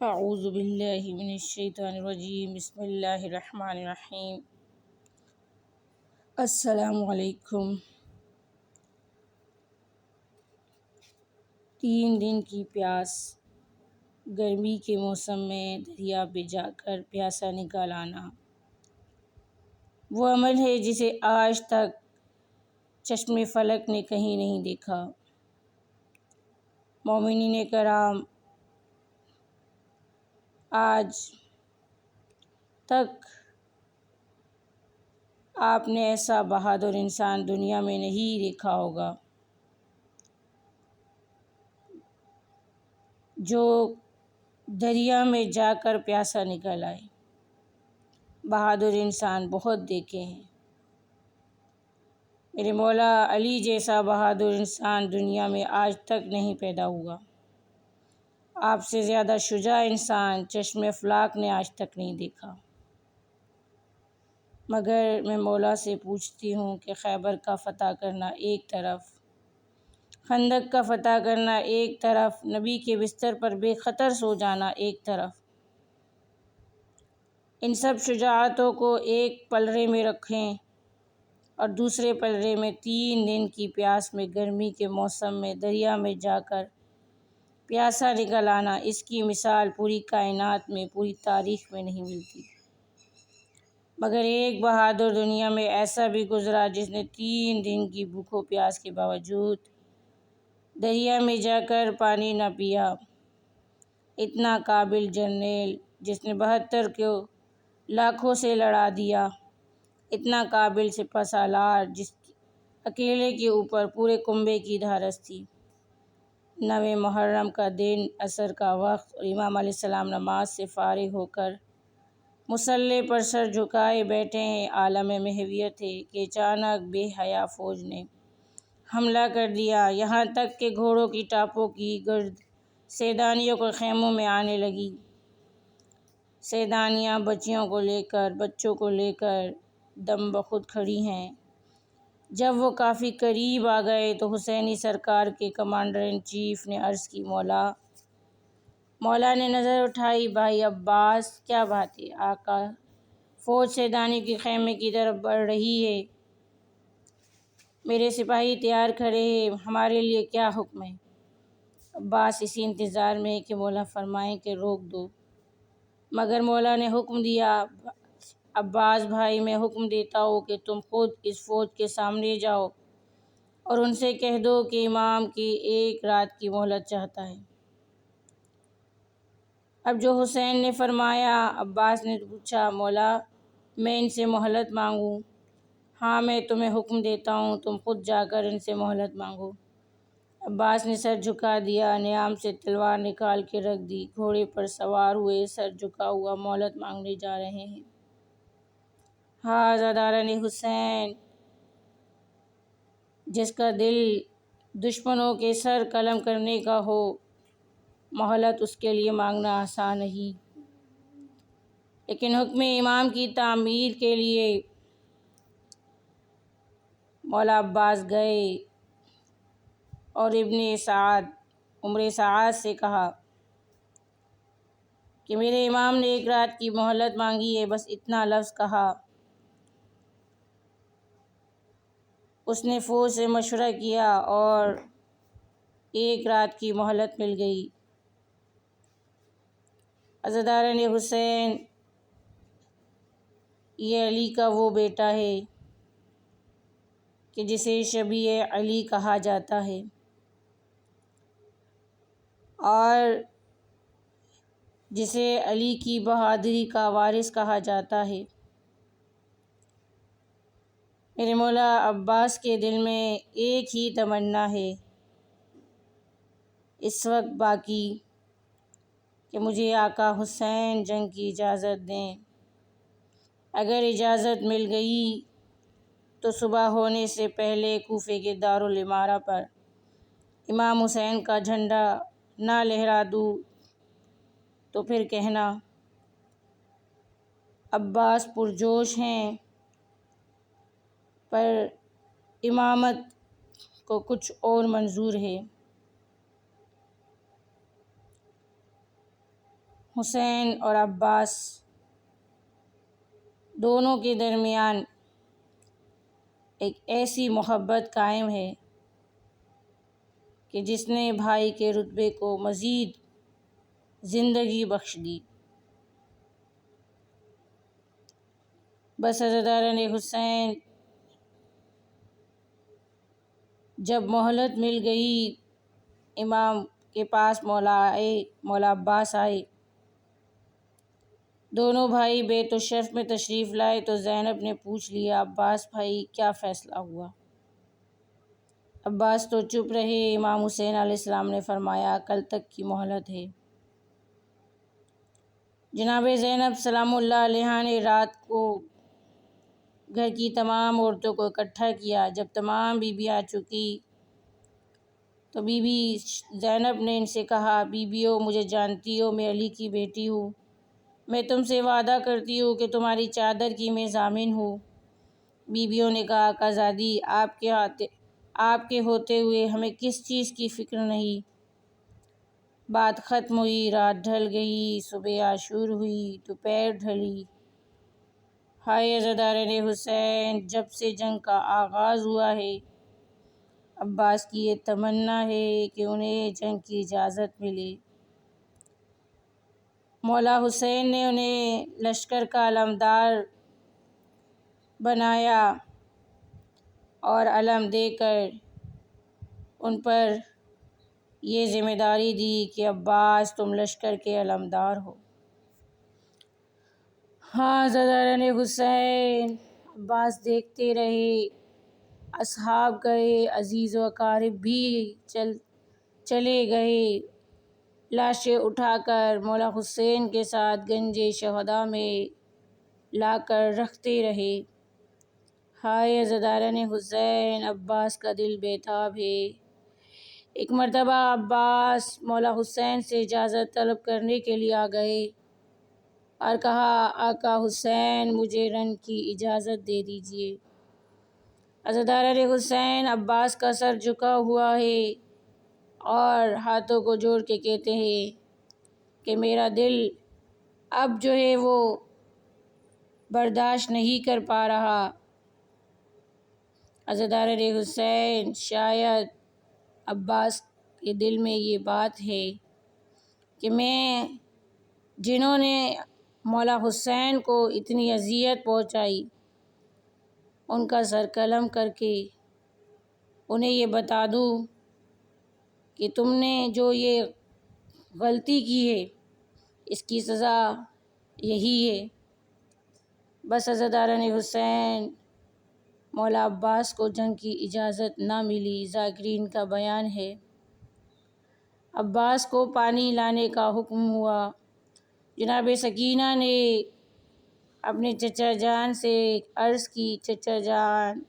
اعوذ باللہ من الشیطان الرجیم، بسم اللہ الرحمن الرحیم۔ السلام علیکم۔ 3 دن کی پیاس۔ گرمی کے موسم میں دریا پہ جا کر پیاسا نکال آنا وہ عمل ہے جسے آج تک چشم فلک نے کہیں نہیں دیکھا۔ مومنین کرام، آج تک آپ نے ایسا بہادر انسان دنیا میں نہیں دیکھا ہوگا جو دریا میں جا کر پیاسا نکل آئے۔ بہادر انسان بہت دیکھے ہیں، میرے مولا علی جیسا بہادر انسان دنیا میں آج تک نہیں پیدا ہوا۔ آپ سے زیادہ شجاع انسان چشم افلاک نے آج تک نہیں دیکھا۔ مگر میں مولا سے پوچھتی ہوں کہ خیبر کا فتح کرنا ایک طرف، خندق کا فتح کرنا ایک طرف، نبی کے بستر پر بے خطر سو جانا ایک طرف، ان سب شجاعتوں کو ایک پلڑے میں رکھیں اور دوسرے پلڑے میں 3 دن کی پیاس میں گرمی کے موسم میں دریا میں جا کر پیاسا نکل آنا، اس کی مثال پوری کائنات میں، پوری تاریخ میں نہیں ملتی۔ مگر ایک بہادر دنیا میں ایسا بھی گزرا جس نے 3 دن کی بھوک و پیاس کے باوجود دریا میں جا کر پانی نہ پیا۔ اتنا قابل جرنیل جس نے 72 کو لاکھوں سے لڑا دیا، اتنا قابل سپہ سالار جس اکیلے کے اوپر پورے کنبے کی دھارس تھی۔ 9 محرم کا دن، عصر کا وقت، اور امام علیہ السلام نماز سے فارغ ہو کر مصلی پر سر جھکائے بیٹھے ہیں، عالم محویت ہے کہ اچانک بے حیا فوج نے حملہ کر دیا، یہاں تک کہ گھوڑوں کی ٹاپوں کی گرد سیدانیوں کے خیموں میں آنے لگی۔ سیدانیاں بچوں کو لے کر دم بخود کھڑی ہیں۔ جب وہ کافی قریب آ گئے تو حسینی سرکار کے کمانڈر ان چیف نے عرض کی، مولا نے نظر اٹھائی، بھائی عباس، کیا بات ہے آقا؟ فوج سیدانیوں کے خیمے کی طرف بڑھ رہی ہے، میرے سپاہی تیار کھڑے ہیں، ہمارے لیے کیا حکم ہے؟ عباس اسی انتظار میں ہے کہ مولا فرمائیں کہ روک دو۔ مگر مولا نے حکم دیا، عباس بھائی، میں حکم دیتا ہوں کہ تم خود اس فوج کے سامنے جاؤ اور ان سے کہہ دو کہ امام کی 1 رات کی مہلت چاہتا ہے۔ اب جو حسین نے فرمایا، عباس نے پوچھا، مولا میں ان سے مہلت مانگوں؟ ہاں، میں تمہیں حکم دیتا ہوں، تم خود جا کر ان سے مہلت مانگو۔ عباس نے سر جھکا دیا، نیام سے تلوار نکال کے رکھ دی، گھوڑے پر سوار ہوئے سر جھکا ہوا مہلت مانگنے جا رہے ہیں۔ ہاں، عزاداران حسین، جس کا دل دشمنوں کے سر قلم کرنے کا ہو، مہلت اس کے لیے مانگنا آسان نہیں، لیکن حکم امام کی تعمیر کے لیے مولا عباس گئے اور عمر سعد سے کہا کہ میرے امام نے 1 رات کی مہلت مانگی ہے، بس اتنا لفظ کہا۔ اس نے فوج سے مشورہ کیا اور 1 رات کی مہلت مل گئی۔ عزاداران حسین، یہ علی کا وہ بیٹا ہے کہ جسے شبیہ علی کہا جاتا ہے اور جسے علی کی بہادری کا وارث کہا جاتا ہے۔ میرے مولا عباس کے دل میں ایک ہی تمنا ہے اس وقت باقی کہ مجھے آقا حسین جنگ کی اجازت دیں۔ اگر اجازت مل گئی تو صبح ہونے سے پہلے کوفے کے دارالامارہ پر امام حسین کا جھنڈا نہ لہرا دوں تو پھر کہنا عباس پرجوش ہیں، پر امامت کو کچھ اور منظور ہے۔ حسین اور عباس دونوں کے درمیان ایک ایسی محبت قائم ہے کہ جس نے بھائی کے رتبے کو مزید زندگی بخش دی۔ بس عزاداران حسین، جب مہلت مل گئی، امام کے پاس مولا عباس آئے، دونوں بھائی بیت الشرف میں تشریف لائے تو زینب نے پوچھ لیا، عباس بھائی کیا فیصلہ ہوا؟ عباس تو چپ رہے۔ امام حسین علیہ السلام نے فرمایا، کل تک کی مہلت ہے۔ جناب زینب سلام اللہ علیہا نے رات کو گھر کی تمام عورتوں کو اکٹھا کیا۔ جب تمام بیوی آ چکی تو بی بی زینب نے ان سے کہا، بیویوں، مجھے جانتی ہو، میں علی کی بیٹی ہوں، میں تم سے وعدہ کرتی ہوں کہ تمہاری چادر کی میں ضامن ہوں۔ بیویوں نے کہا، آقازادی، آپ کے ہوتے ہوئے ہمیں کس چیز کی فکر نہیں؟ بات ختم ہوئی، رات ڈھل گئی، صبح عاشور ہوئی، دوپہر ڈھلی۔ ہائے عزاداران حسین، جب سے جنگ کا آغاز ہوا ہے، عباس کی یہ تمنا ہے کہ انہیں جنگ کی اجازت ملے۔ مولا حسین نے انہیں لشکر کا علمدار بنایا اور علم دے کر ان پر یہ ذمہ داری دی کہ عباس تم لشکر کے علمدار ہو۔ ہاں عزاداران حسین، عباس دیکھتے رہے، اصحاب گئے، عزیز و اقارب بھی چلے گئے، لاشیں اٹھا کر مولا حسین کے ساتھ گنج شہداء میں لا کر رکھتے رہے۔ ہائے عزاداران حسین، عباس کا دل بے تاب ہے۔ ایک مرتبہ عباس مولا حسین سے اجازت طلب کرنے کے لیے آ گئے اور کہا، آقا حسین، مجھے رن کی اجازت دے دیجیے۔ عزاداران حسین، عباس کا سر جھکا ہوا ہے اور ہاتھوں کو جوڑ کے کہتے ہیں کہ میرا دل اب جو ہے وہ برداشت نہیں کر پا رہا۔ عزاداران حسین، شاید عباس کے دل میں یہ بات ہے کہ جنہوں نے مولا حسین کو اتنی اذیت پہنچائی، ان کا سر قلم کر کے انہیں یہ بتا دوں کہ تم نے جو یہ غلطی کی ہے، اس کی سزا یہی ہے۔ بس عزاداران حسین، مولا عباس کو جنگ کی اجازت نہ ملی۔ ذاکرین کا بیان ہے، عباس کو پانی لانے کا حکم ہوا۔ جناب سکینہ نے اپنے چچا جان سے عرض کی، چچا جان،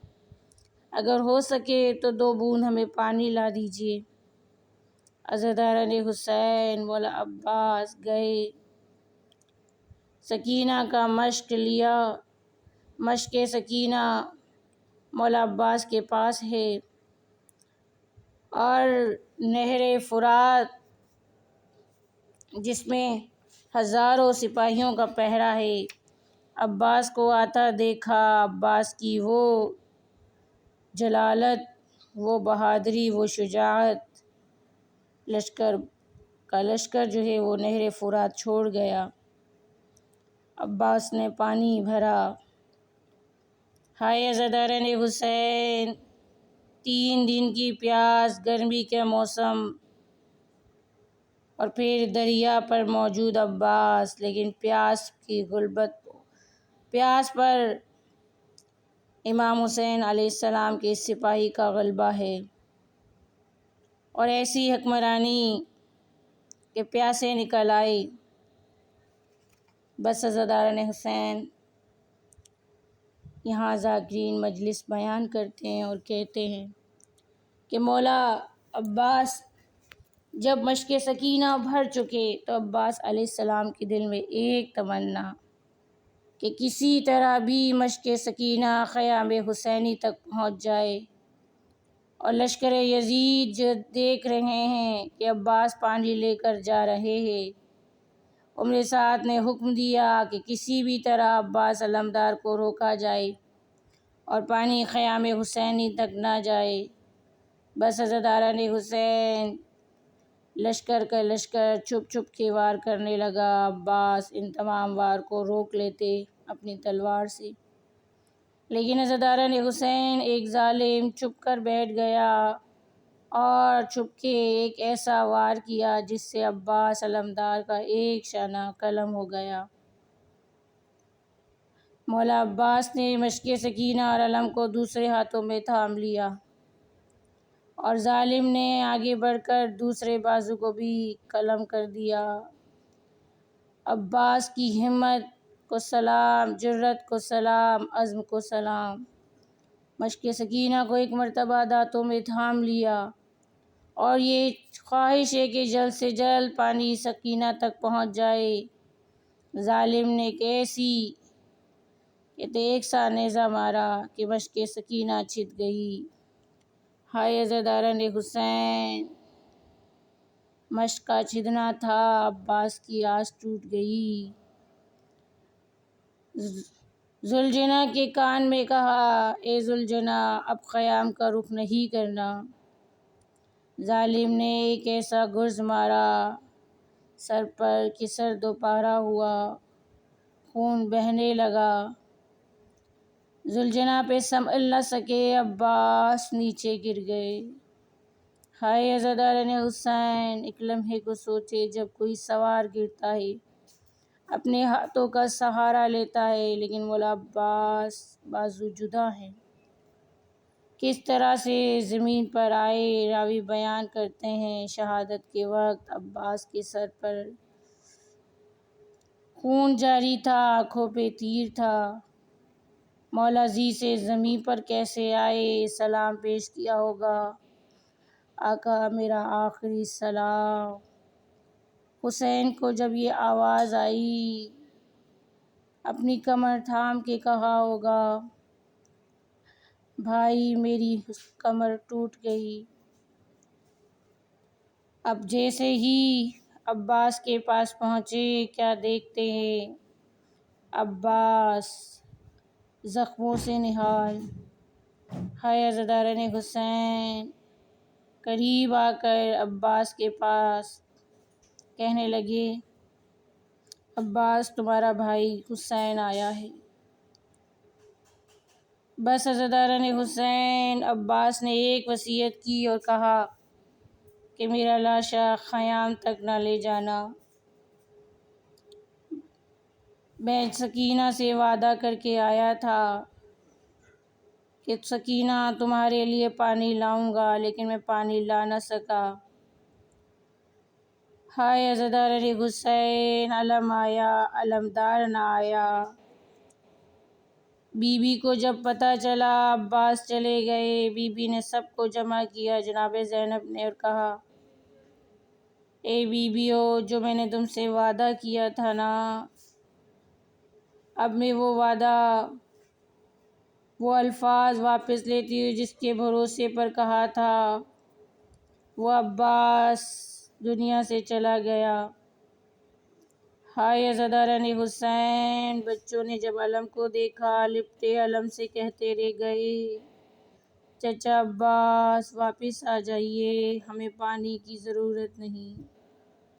اگر ہو سکے تو 2 بوند ہمیں پانی لا دیجیے۔ عزاداران حسین، مولا عباس گئے، سکینہ کا مشق لیا۔ مشق سکینہ مولا عباس کے پاس ہے اور نہر فرات جس میں ہزاروں سپاہیوں کا پہرا ہے، عباس کو آتا دیکھا۔ عباس کی وہ جلالت، وہ بہادری، وہ شجاعت، لشکر جو ہے وہ نہر فرات چھوڑ گیا۔ عباس نے پانی بھرا۔ ہائے عزاداران حسین، 3 دن کی پیاس، گرمی کے موسم، اور پھر دریا پر موجود عباس، لیکن پیاس پر امام حسین علیہ السلام کے سپاہی کا غلبہ ہے، اور ایسی حکمرانی کہ پیاسے نکل آئے۔ بس عزاداران حسین، یہاں ذاکرین مجلس بیان کرتے ہیں اور کہتے ہیں کہ مولا عباس جب مشق سکینہ بھر چکے تو عباس علیہ السلام کے دل میں ایک تمنا کہ کسی طرح بھی مشق سکینہ خیام حسینی تک پہنچ جائے، اور لشکر یزید جو دیکھ رہے ہیں کہ عباس پانی لے کر جا رہے ہیں، عمر سعد نے حکم دیا کہ کسی بھی طرح عباس علمدار کو روکا جائے اور پانی خیام حسینی تک نہ جائے۔ بس عزاداران حسین لشکر کا لشکر چھپ چھپ کے وار کرنے لگا۔ عباس ان تمام وار کو روک لیتے اپنی تلوار سے، لیکن عزاداران حسین ایک ظالم چھپ کر بیٹھ گیا اور چھپ کے ایک ایسا وار کیا جس سے عباس علمدار کا ایک شانہ قلم ہو گیا۔ مولا عباس نے مشق سکینہ اور علم کو دوسرے ہاتھوں میں تھام لیا اور ظالم نے آگے بڑھ کر دوسرے بازو کو بھی قلم کر دیا۔ عباس کی ہمت کو سلام، جرأت کو سلام، عزم کو سلام۔ مشق سکینہ کو ایک مرتبہ دانتوں میں تھام لیا اور یہ خواہش ہے کہ جلد سے جلد پانی سکینہ تک پہنچ جائے۔ ظالم نے ایک ایسی ایک سا نیزہ مارا کہ مشق سکینہ چھت گئی۔ ہائے عزاداران حسین! مشق کا چھدنا تھا، عباس کی آس ٹوٹ گئی۔ ذوالجناح کے کان میں کہا، اے ذوالجناح، اب خیام کا رخ نہیں کرنا۔ ظالم نے ایک ایسا گرز مارا سر پر کہ سر دوپہرا ہوا، خون بہنے لگا۔ ذوالجناح پہ سنبھل نہ سکے، عباس نیچے گر گئے۔ ہائے عزاداران حسین! ایک لمحے کو سوچے، جب کوئی سوار گرتا ہے اپنے ہاتھوں کا سہارا لیتا ہے، لیکن مولا عباس بازو جدا ہیں۔ کس طرح سے زمین پر آئے، راوی بیان کرتے ہیں، شہادت کے وقت عباس کے سر پر خون جاری تھا، آنکھوں پہ تیر تھا۔ مولا جی سے زمین پر کیسے آئے، سلام پیش کیا ہوگا، آقا میرا آخری سلام۔ حسین کو جب یہ آواز آئی، اپنی کمر تھام کے کہا ہوگا، بھائی میری کمر ٹوٹ گئی۔ اب جیسے ہی عباس کے پاس پہنچے، کیا دیکھتے ہیں، عباس زخموں سے نہال۔ ہائے عزاداران حسین! قریب آ کر عباس کے پاس کہنے لگے، عباس تمہارا بھائی حسین آیا ہے۔ بس عزاداران حسین! عباس نے ایک وصیت کی اور کہا کہ میرا لاشا خیام تک نہ لے جانا۔ میں سکینہ سے وعدہ کر کے آیا تھا کہ سکینہ تمہارے لیے پانی لاؤں گا، لیکن میں پانی لا نہ سکا۔ ہائے عزاداران حسین! علم آیا، علمدار نہ آیا۔ بی بی کو جب پتہ چلا عباس چلے گئے، بی بی نے سب کو جمع کیا، جناب زینب نے، اور کہا، اے بیویو، جو میں نے تم سے وعدہ کیا تھا نا، اب میں وہ وعدہ، وہ الفاظ واپس لیتی ہوں جس کے بھروسے پر کہا تھا۔ وہ عباس دنیا سے چلا گیا۔ ہائے عزاداران حسین! بچوں نے جب علم کو دیکھا، لپٹے علم سے کہتے رہ گئے، چچا عباس واپس آ جائیے، ہمیں پانی کی ضرورت نہیں۔